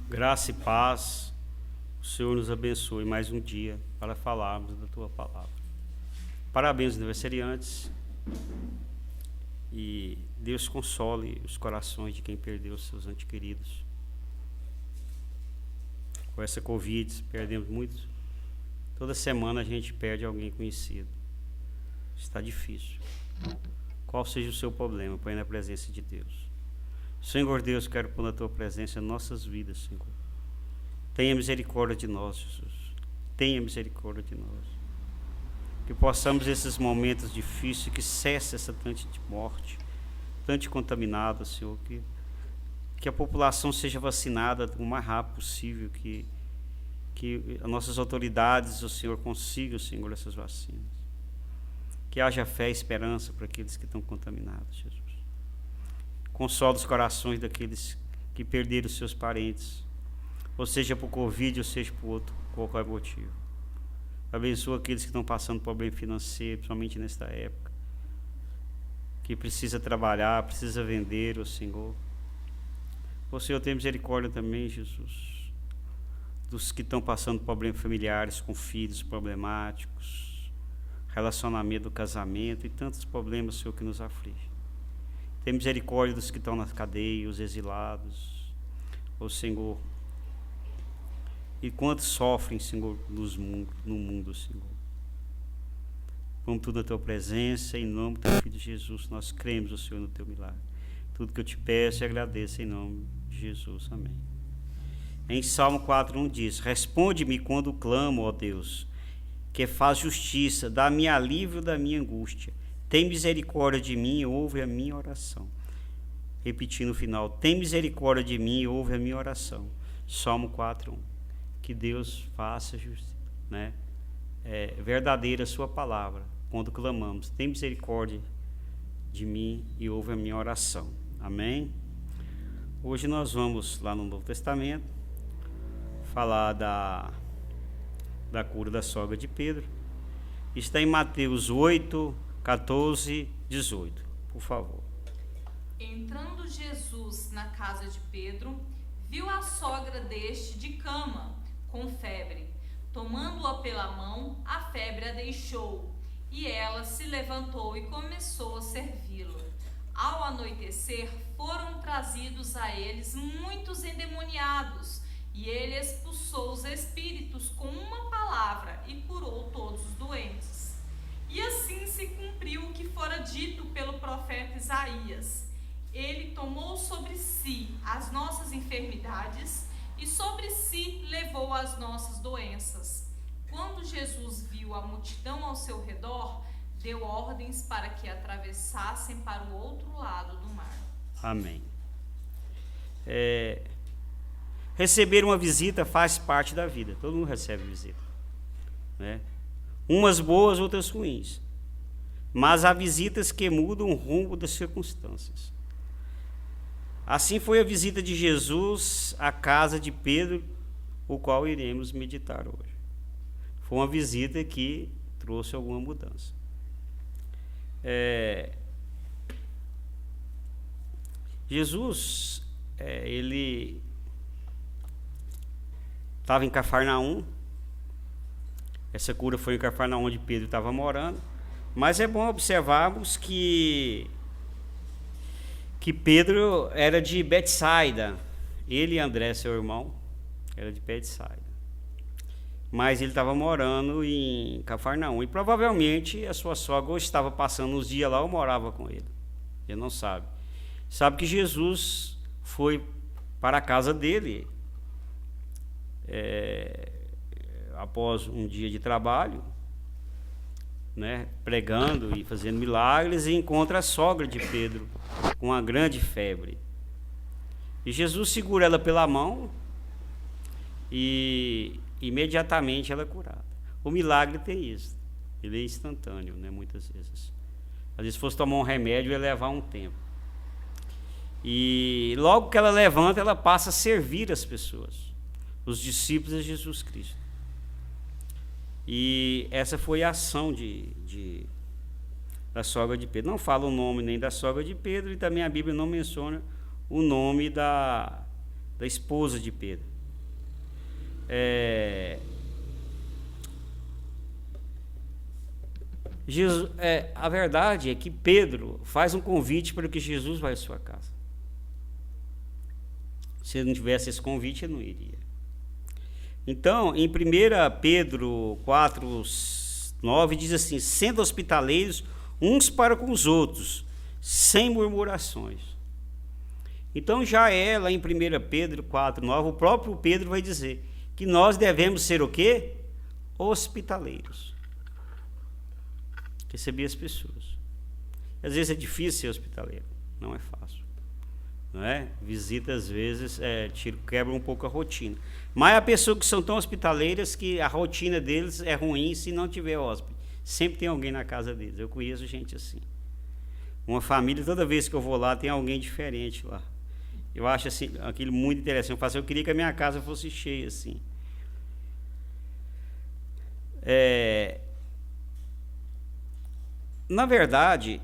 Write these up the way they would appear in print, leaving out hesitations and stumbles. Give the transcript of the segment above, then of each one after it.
Graça e paz, o Senhor nos abençoe mais um dia para falarmos da Tua Palavra. Parabéns, aniversariantes, e Deus console os corações de quem perdeu seus entes queridos. Com essa Covid, perdemos muitos. Toda semana a gente perde alguém conhecido. Está difícil. Qual seja o seu problema, põe na presença de Deus. Senhor Deus, quero pôr na Tua presença nossas vidas, Senhor. Tenha misericórdia de nós, Jesus. Tenha misericórdia de nós. Que possamos, nesses momentos difíceis, que cesse essa tanta de morte, tanta contaminada, Senhor. Que a população seja vacinada o mais rápido possível, que as nossas autoridades, o Senhor, consigam, Senhor, essas vacinas. Que haja fé e esperança para aqueles que estão contaminados, Jesus. Consola os corações daqueles que perderam seus parentes, ou seja por Covid, ou seja por outro qualquer motivo. Abençoa aqueles que estão passando problema financeiro, principalmente nesta época, que precisa trabalhar, precisa vender, ó Senhor. O Senhor tem misericórdia também, Jesus, dos que estão passando problemas familiares, com filhos problemáticos, relacionamento do casamento e tantos problemas, Senhor, que nos aflige. Tem misericórdia dos que estão na cadeia, os exilados, ó Senhor. E quantos sofrem, Senhor, no mundo, Senhor. Vamos tudo na Tua presença, em nome do Teu Filho Jesus. Nós cremos, ó Senhor, no Teu milagre. Tudo que eu te peço e agradeço em nome de Jesus. Amém. Em Salmo 4:1 diz: Responde-me quando clamo, ó Deus, que faz justiça, dá-me alívio da minha angústia. Tem misericórdia de mim e ouve a minha oração. Repetindo o final: tem misericórdia de mim e ouve a minha oração. Salmo 4:1. Que Deus faça verdadeira a sua palavra quando clamamos. Tem misericórdia de mim e ouve a minha oração. Amém? Hoje nós vamos lá no Novo Testamento falar da cura da sogra de Pedro. Está em Mateus 8, 14, 18. Por favor. Entrando Jesus na casa de Pedro, viu a sogra deste de cama, com febre. Tomando-a pela mão, a febre a deixou, e ela se levantou e começou a servi-lo. Ao anoitecer, foram trazidos a eles muitos endemoniados, e ele expulsou os espíritos com uma palavra e curou todos os doentes. E assim se cumpriu o que fora dito pelo profeta Isaías. Ele tomou sobre si as nossas enfermidades e sobre si levou as nossas doenças. Quando Jesus viu a multidão ao seu redor, deu ordens para que atravessassem para o outro lado do mar. Amém. Receber uma visita faz parte da vida. Todo mundo recebe visita, né? Umas boas, outras ruins. Mas há visitas que mudam o rumo das circunstâncias. Assim foi a visita de Jesus à casa de Pedro, o qual iremos meditar hoje. Foi uma visita que trouxe alguma mudança. Jesus, ele estava em Cafarnaum. Essa cura foi em Cafarnaum, onde Pedro estava morando. Mas é bom observarmos que Pedro era de Betsaida. Ele e André, seu irmão, era de Betsaida. Mas ele estava morando em Cafarnaum. E provavelmente a sua sogra ou estava passando uns dias lá ou morava com ele. Ele não sabe. Sabe que Jesus foi para a casa dele após um dia de trabalho, né, pregando e fazendo milagres, e encontra a sogra de Pedro com uma grande febre. E Jesus segura ela pela mão e imediatamente ela é curada. O milagre tem isso, ele é instantâneo, né, muitas vezes. Às vezes, se fosse tomar um remédio, ia levar um tempo. E logo que ela levanta, ela passa a servir as pessoas, os discípulos de Jesus Cristo. E essa foi a ação da sogra de Pedro. Não fala o nome nem da sogra de Pedro, e também a Bíblia não menciona o nome da esposa de Pedro. A verdade é que Pedro faz um convite para que Jesus vá à sua casa. Se ele não tivesse esse convite, ele não iria. Então, em 1 Pedro 4:9 diz assim: sendo hospitaleiros uns para com os outros, sem murmurações. Então já lá em 1 Pedro 4:9, o próprio Pedro vai dizer que nós devemos ser o quê? Hospitaleiros. Receber as pessoas. Às vezes é difícil ser hospitaleiro, não é fácil. Não é? Visita às vezes quebra um pouco a rotina. Mas há pessoas que são tão hospitaleiras que a rotina deles é ruim se não tiver hóspede. Sempre tem alguém na casa deles. Eu conheço gente assim. Uma família, toda vez que eu vou lá, tem alguém diferente lá. Eu acho assim, aquilo muito interessante. Eu queria que a minha casa fosse cheia assim. Na verdade,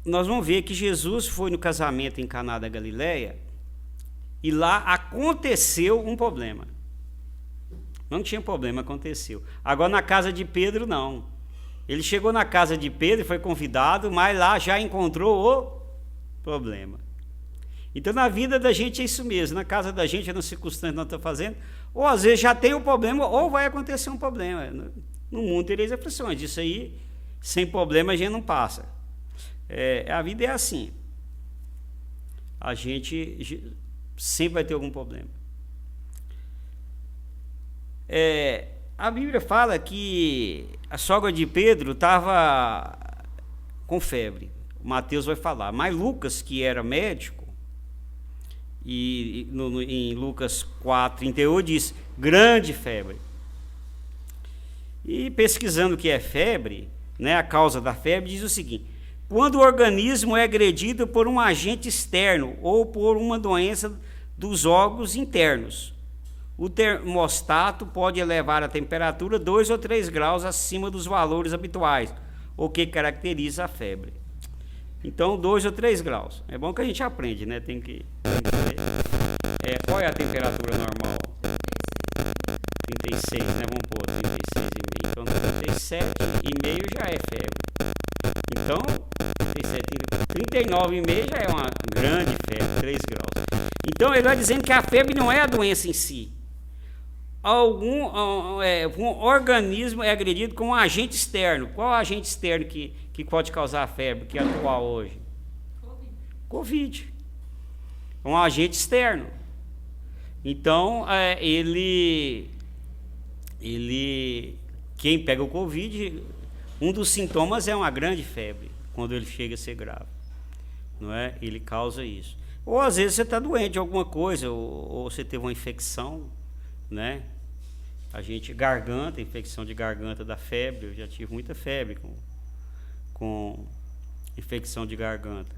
nós vamos ver que Jesus foi no casamento em Caná da Galileia e lá aconteceu um problema. Não tinha problema, aconteceu. Agora na casa de Pedro não. Ele chegou na casa de Pedro e foi convidado, mas lá já encontrou o problema. Então na vida da gente é isso mesmo. Na casa da gente, nas circunstâncias que nós estamos fazendo, ou às vezes já tem um problema ou vai acontecer um problema. No mundo tereis aflições. Isso aí, sem problema, a gente não passa. A vida é assim. A gente sempre vai ter algum problema. A Bíblia fala que a sogra de Pedro estava com febre. Mateus vai falar. Mas Lucas, que era médico, em Lucas 4:38 diz grande febre. E pesquisando o que é febre, né, a causa da febre, diz o seguinte: quando o organismo é agredido por um agente externo ou por uma doença dos órgãos internos, o termostato pode elevar a temperatura 2 ou 3 graus acima dos valores habituais, o que caracteriza a febre. Então, 2 ou 3 graus. É bom que a gente aprende, né? Tem que ver. Qual é a temperatura normal? 36, né? Vamos pôr 36,5. Então, 37,5 já é febre. Então, 39,5 já é uma grande febre, 3 graus. Então, ele vai dizendo que a febre não é a doença em si. Um organismo é agredido com um agente externo. Qual é o agente externo que pode causar a febre, que é atual hoje? Covid. Um agente externo. Então, quem pega o Covid, um dos sintomas é uma grande febre, quando ele chega a ser grave. Não é? Ele causa isso. Ou às vezes você está doente de alguma coisa, ou você teve uma infecção, né? Infecção de garganta da febre. Eu já tive muita febre com infecção de garganta.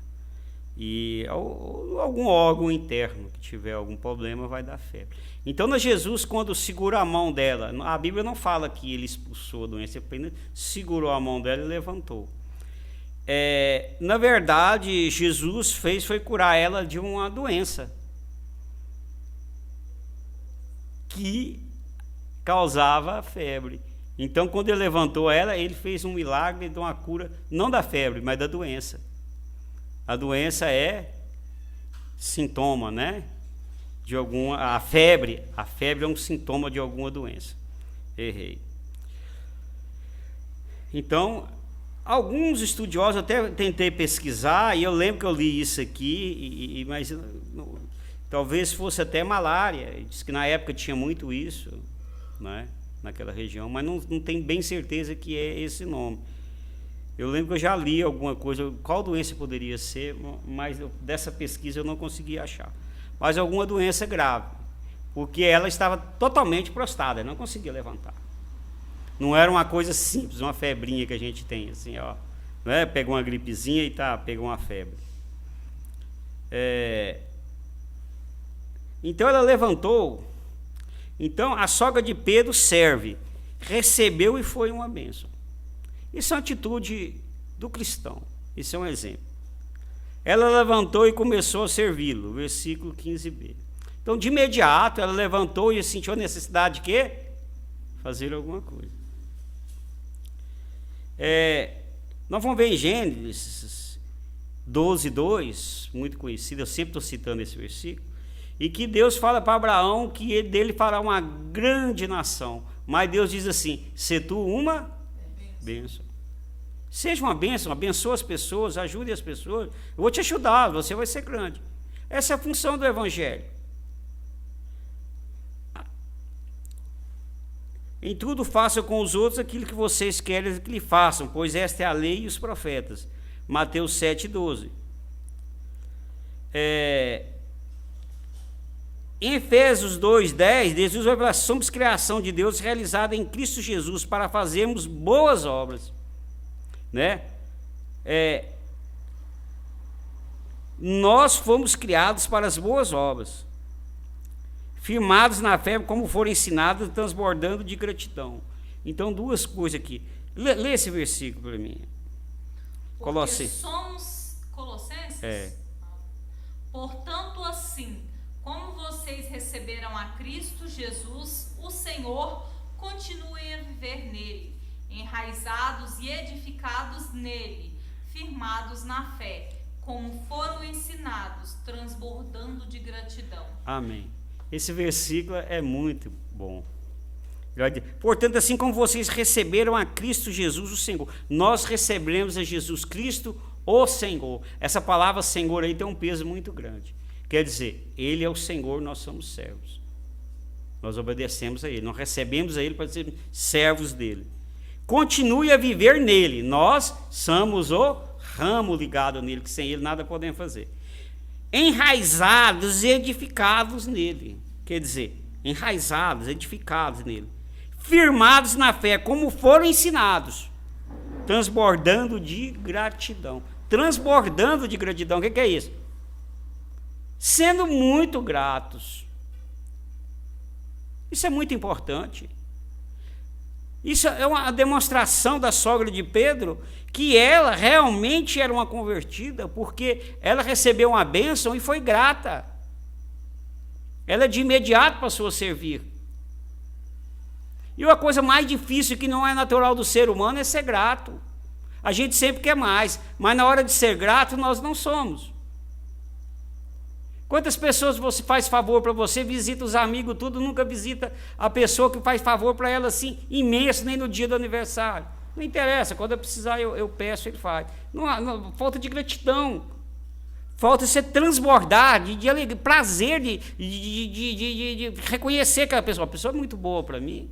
E algum órgão interno que tiver algum problema vai dar febre. Então, Jesus, quando segura a mão dela, a Bíblia não fala que ele expulsou a doença, ele apenas segurou a mão dela e levantou. Na verdade, Jesus foi curar ela de uma doença que causava febre. Então, quando ele levantou ela, ele fez um milagre de uma cura, não da febre, mas da doença. A doença é sintoma, né? A febre é um sintoma de alguma doença. Errei. Então, alguns estudiosos, até tentei pesquisar, e eu lembro que eu li isso aqui, mas talvez fosse até malária. Diz que na época tinha muito isso, né, naquela região, mas não tenho bem certeza que é esse nome. Eu lembro que eu já li alguma coisa, qual doença poderia ser, mas dessa pesquisa eu não consegui achar. Mas alguma doença grave, porque ela estava totalmente prostrada, não conseguia levantar. Não era uma coisa simples, uma febrinha que a gente tem, assim, ó, né? Pegou uma gripezinha e pegou uma febre. Então ela levantou. Então a sogra de Pedro recebeu e foi uma bênção. Isso é uma atitude do cristão. Isso é um exemplo. Ela levantou e começou a servi-lo. Versículo 15b. Então, de imediato, ela levantou e sentiu a necessidade de quê? Fazer alguma coisa. Nós vamos ver em Gênesis 12:2, muito conhecido, eu sempre estou citando esse versículo, e que Deus fala para Abraão que dele fará uma grande nação. Mas Deus diz assim: se tu uma bênção. Seja uma bênção, abençoe as pessoas, ajude as pessoas. Eu vou te ajudar, você vai ser grande. Essa é a função do Evangelho. Em tudo façam com os outros aquilo que vocês querem que lhe façam, pois esta é a lei e os profetas. Mateus 7:12. Em Efésios 2:10, Jesus vai falar: somos criação de Deus realizada em Cristo Jesus para fazermos boas obras. Né? Nós fomos criados para as boas obras, firmados na fé como foram ensinados, transbordando de gratidão. Então, duas coisas aqui. Lê esse versículo para mim. Colossenses? Portanto, assim, como vocês receberam a Cristo Jesus, o Senhor, continuem a viver nele, enraizados e edificados nele, firmados na fé, como foram ensinados, transbordando de gratidão. Amém. Esse versículo é muito bom. Portanto, assim como vocês receberam a Cristo Jesus, o Senhor, nós recebemos a Jesus Cristo, o Senhor. Essa palavra Senhor aí tem um peso muito grande. Quer dizer, Ele é o Senhor, nós somos servos. Nós obedecemos a Ele, nós recebemos a Ele para ser servos dEle. Continue a viver nele. Nós somos o ramo ligado nele, que sem Ele nada podemos fazer. Enraizados e edificados nele. Quer dizer, enraizados, edificados nele. Firmados na fé, como foram ensinados. Transbordando de gratidão. Transbordando de gratidão. O que é isso? Sendo muito gratos. Isso é muito importante. Isso é uma demonstração da sogra de Pedro, que ela realmente era uma convertida, porque ela recebeu uma bênção e foi grata. Ela de imediato passou a servir. E uma coisa mais difícil que não é natural do ser humano é ser grato. A gente sempre quer mais, mas na hora de ser grato nós não somos. Quantas pessoas você faz favor para você, visita os amigos, tudo, nunca visita a pessoa que faz favor para ela assim, imenso, nem no dia do aniversário. Não interessa, quando eu precisar eu peço, ele faz. Não, falta de gratidão, falta você transbordar de alegria, prazer, de reconhecer aquela pessoa. A pessoa é muito boa para mim,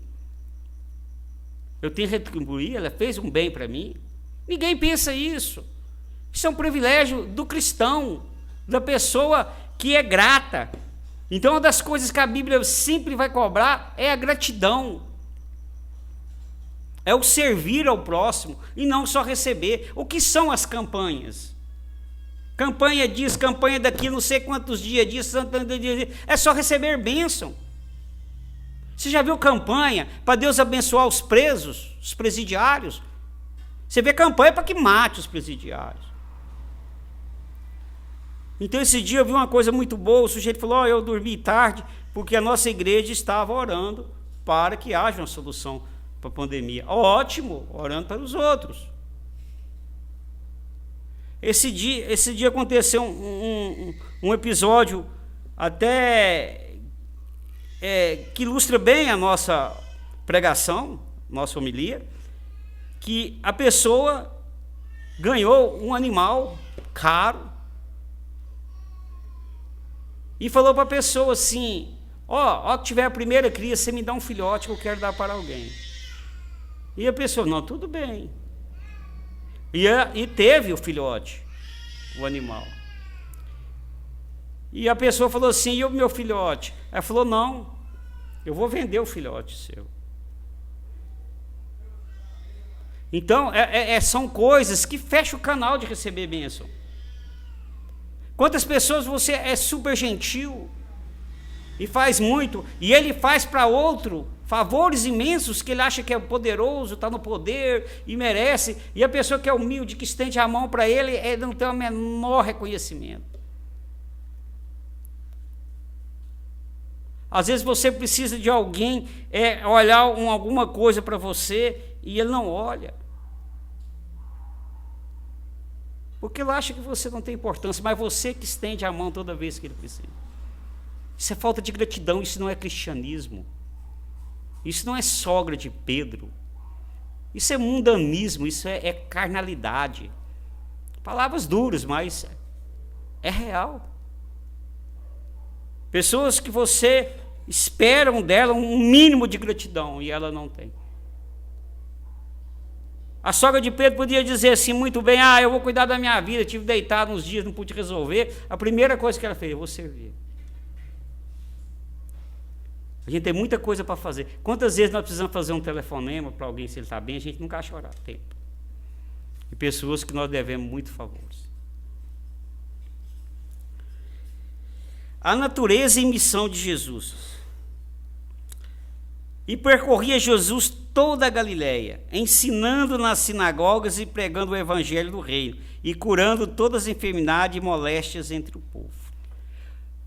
eu tenho que retribuir, ela fez um bem para mim. Ninguém pensa isso. Isso é um privilégio do cristão, da pessoa que é grata. Então, uma das coisas que a Bíblia sempre vai cobrar é a gratidão. É o servir ao próximo e não só receber. O que são as campanhas? Campanha disso, campanha daquilo, não sei quantos dias disso, é só receber bênção. Você já viu campanha para Deus abençoar os presos, os presidiários? Você vê campanha para que mate os presidiários. Então, esse dia eu vi uma coisa muito boa, o sujeito falou: eu dormi tarde, porque a nossa igreja estava orando para que haja uma solução para a pandemia. Ótimo, orando para os outros. Esse dia aconteceu um episódio até que ilustra bem a nossa pregação, nossa homilia, que a pessoa ganhou um animal caro, e falou para a pessoa assim: ó, que tiver a primeira cria, você me dá um filhote que eu quero dar para alguém. E a pessoa: não, tudo bem. E teve o filhote, o animal. E a pessoa falou assim: e o meu filhote? Ela falou: não, eu vou vender o filhote seu. Então, são coisas que fecham o canal de receber bênção. Quantas pessoas você é super gentil e faz muito, e ele faz para outro favores imensos que ele acha que é poderoso, está no poder e merece, e a pessoa que é humilde, que estende a mão para ele, não tem o menor reconhecimento. Às vezes você precisa de alguém olhar alguma coisa para você e ele não olha. Porque ele acha que você não tem importância, mas você que estende a mão toda vez que ele precisa. Isso é falta de gratidão, isso não é cristianismo. Isso não é sogra de Pedro. Isso é mundanismo, isso é carnalidade. Palavras duras, mas é real. Pessoas que você esperam dela um mínimo de gratidão e ela não tem. A sogra de Pedro podia dizer assim, muito bem, eu vou cuidar da minha vida, estive deitado uns dias, não pude resolver. A primeira coisa que ela fez, eu vou servir. A gente tem muita coisa para fazer. Quantas vezes nós precisamos fazer um telefonema para alguém se ele está bem, a gente nunca acha orar, tempo. E pessoas que nós devemos muito favores. A natureza e missão de Jesus. E percorria Jesus toda a Galileia, ensinando nas sinagogas e pregando o evangelho do reino, e curando todas as enfermidades e moléstias entre o povo.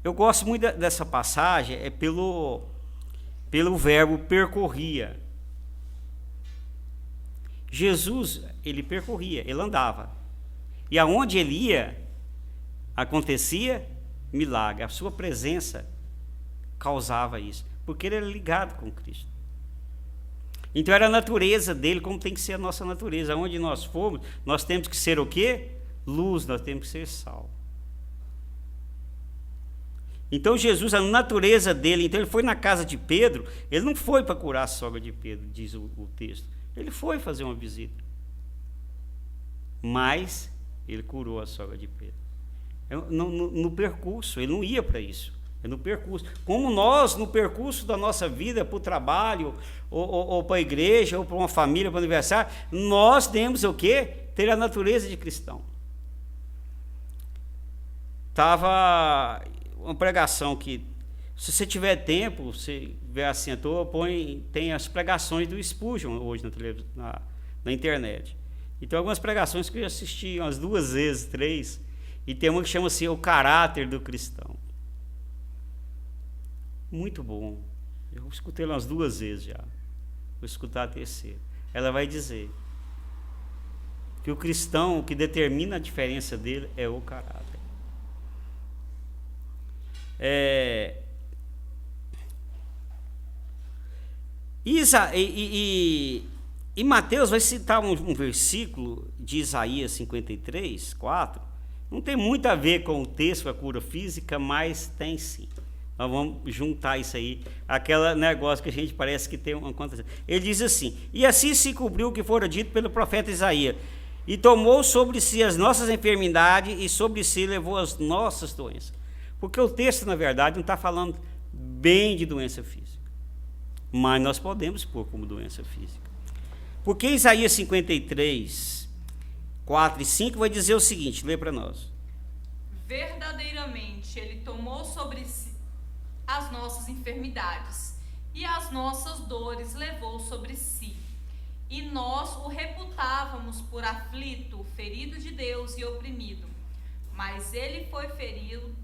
Eu gosto muito dessa passagem, pelo verbo percorria. Jesus, ele percorria, ele andava. E aonde ele ia, acontecia milagre. A sua presença causava isso, porque ele era ligado com Cristo. Então era a natureza dele, como tem que ser a nossa natureza. Aonde nós formos, nós temos que ser o quê? Luz, nós temos que ser sal. Então Jesus, a natureza dele, então ele foi na casa de Pedro, ele não foi para curar a sogra de Pedro, diz o texto. Ele foi fazer uma visita. Mas ele curou a sogra de Pedro. No percurso, ele não ia para isso. É no percurso. Como nós, no percurso da nossa vida, para o trabalho, ou para a igreja, ou para uma família, para o aniversário, nós temos o quê? Ter a natureza de cristão. Estava uma pregação que, se você tiver tempo, você vê assim, tem as pregações do Spurgeon hoje na internet. E tem algumas pregações que eu assisti umas 2 vezes, 3, e tem uma que chama assim, o caráter do cristão. Muito bom. Eu escutei umas 2 vezes já. Vou escutar a terceira. Ela vai dizer que o cristão, o que determina a diferença dele é o caráter. E Mateus vai citar um versículo de Isaías 53, 4. Não tem muito a ver com o texto, com a cura física, mas tem sim. Nós vamos juntar isso aí, aquele negócio que a gente parece que tem uma conta. Ele diz assim: e assim se cumpriu o que fora dito pelo profeta Isaías, e tomou sobre si as nossas enfermidades, e sobre si levou as nossas doenças. Porque o texto, na verdade, não está falando bem de doença física, mas nós podemos pôr como doença física. Porque Isaías 53, 4 e 5 vai dizer o seguinte, lê para nós. Verdadeiramente, ele tomou sobre si as nossas enfermidades, e as nossas dores levou sobre si. E nós o reputávamos por aflito, ferido de Deus e oprimido. Mas ele foi ferido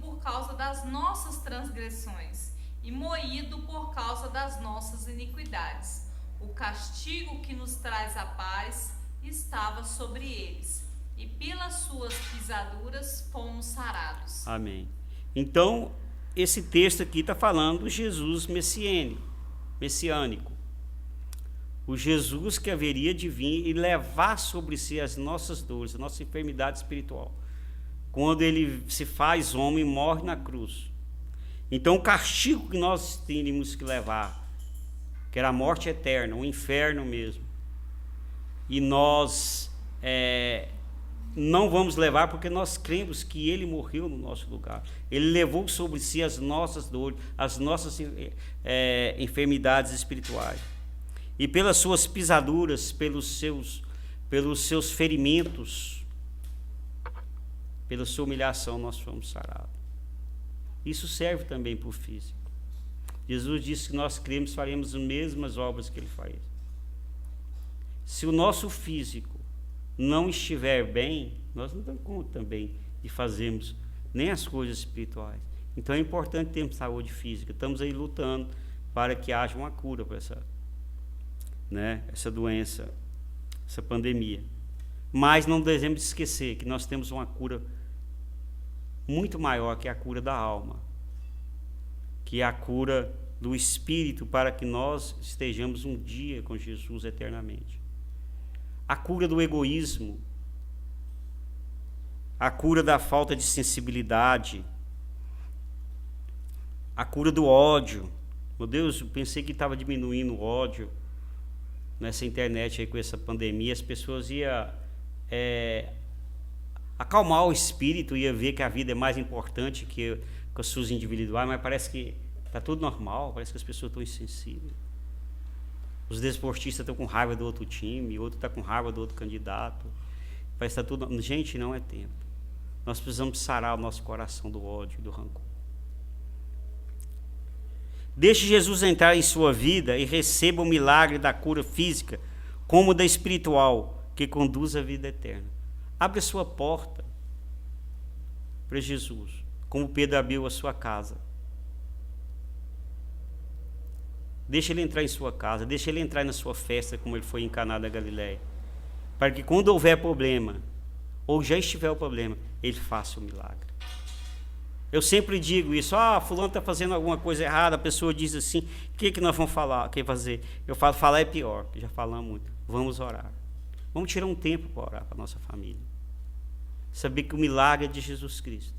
por causa das nossas transgressões, e moído por causa das nossas iniquidades. O castigo que nos traz a paz estava sobre eles, e pelas suas pisaduras fomos sarados. Amém. Então, esse texto aqui está falando do Jesus messiânico. O Jesus que haveria de vir e levar sobre si as nossas dores, a nossa enfermidade espiritual. Quando ele se faz homem e morre na cruz. Então, o castigo que nós teríamos que levar, que era a morte eterna, o inferno mesmo, e nós não vamos levar porque nós cremos que ele morreu no nosso lugar. Ele levou sobre si as nossas dores, as nossas enfermidades espirituais. E pelas suas pisaduras, pelos seus ferimentos, pela sua humilhação, nós fomos sarados. Isso serve também para o físico. Jesus disse que nós cremos, faremos as mesmas obras que ele faz. Se o nosso físico não estiver bem, nós não damos conta também de fazermos nem as coisas espirituais. Então é importante termos saúde física. Estamos aí lutando para que haja uma cura para essa doença, essa pandemia. Mas não devemos esquecer que nós temos uma cura muito maior, que é a cura da alma, que é a cura do espírito, para que nós estejamos um dia com Jesus eternamente. A cura do egoísmo, a cura da falta de sensibilidade, a cura do ódio. Meu Deus, eu pensei que estava diminuindo o ódio nessa internet aí com essa pandemia. As pessoas iam acalmar o espírito, ia ver que a vida é mais importante que as suas individuais, mas parece que está tudo normal, parece que as pessoas estão insensíveis. Os desportistas estão com raiva do outro time, o outro está com raiva do outro candidato. Parece que está tudo... Gente, não é tempo. Nós precisamos sarar o nosso coração do ódio e do rancor. Deixe Jesus entrar em sua vida e receba o milagre da cura física, como da espiritual, que conduz à vida eterna. Abre a sua porta para Jesus, como Pedro abriu a sua casa. Deixa ele entrar em sua casa, deixa ele entrar na sua festa, como ele foi em Caná da Galileia, para que quando houver problema, ou já estiver o problema, ele faça o milagre. Eu sempre digo isso: fulano está fazendo alguma coisa errada, a pessoa diz assim, o que nós vamos falar, o que fazer? Eu falo, falar é pior, que já falamos muito. Vamos orar. Vamos tirar um tempo para orar para a nossa família. Saber que o milagre é de Jesus Cristo.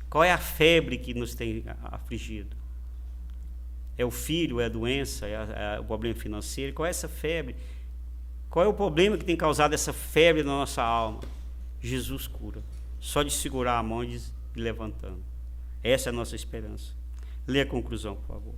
Qual é a febre que nos tem afligido? É o filho, é a doença, é o problema financeiro? Qual é essa febre? Qual é o problema que tem causado essa febre na nossa alma? Jesus cura. Só de segurar a mão e levantando. Essa é a nossa esperança. Lê a conclusão, por favor.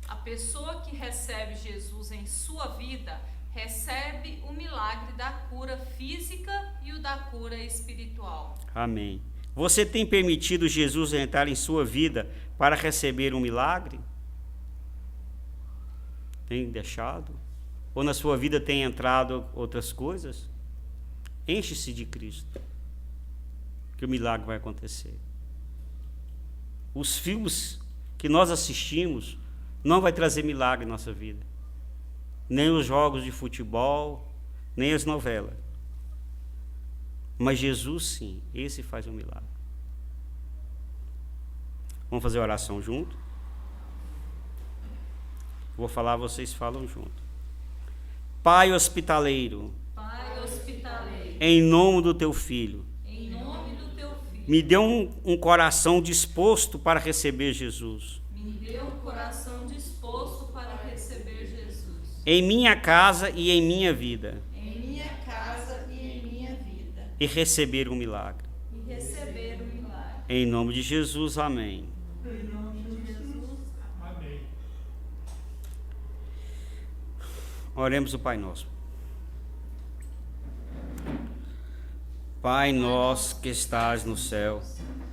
A pessoa que recebe Jesus em sua vida recebe o milagre da cura física e o da cura espiritual. Amém. Você tem permitido Jesus entrar em sua vida para receber um milagre? Tem deixado? Ou na sua vida tem entrado outras coisas? Enche-se de Cristo, que o milagre vai acontecer. Os filmes que nós assistimos não vai trazer milagre em nossa vida. Nem os jogos de futebol, nem as novelas. Mas Jesus, sim, esse faz um milagre. Vamos fazer a oração junto? Vou falar, vocês falam junto. Pai hospitaleiro, em nome do teu Filho, me dê um coração disposto para receber Jesus. Em minha casa e em minha vida. E receber um milagre. Em nome de Jesus, amém. Oremos o Pai Nosso. Pai nosso que estás no céu,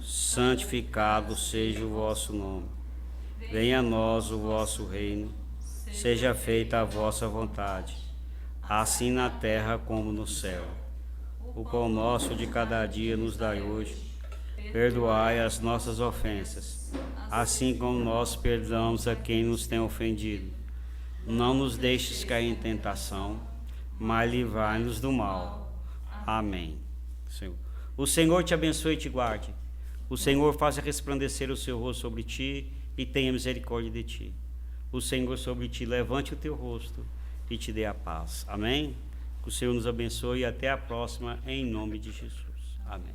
santificado seja o vosso nome. Venha a nós o vosso reino. Seja feita a vossa vontade, assim na terra como no céu. O pão nosso de cada dia nos dai hoje. Perdoai as nossas ofensas, assim como nós perdoamos a quem nos tem ofendido. Não nos deixes cair em tentação, mas livrai-nos do mal. Amém. Senhor. O Senhor te abençoe e te guarde. O Senhor faça resplandecer o seu rosto sobre ti e tenha misericórdia de ti. O Senhor sobre ti levante o teu rosto e te dê a paz. Amém? Que o Senhor nos abençoe e até a próxima, em nome de Jesus. Amém.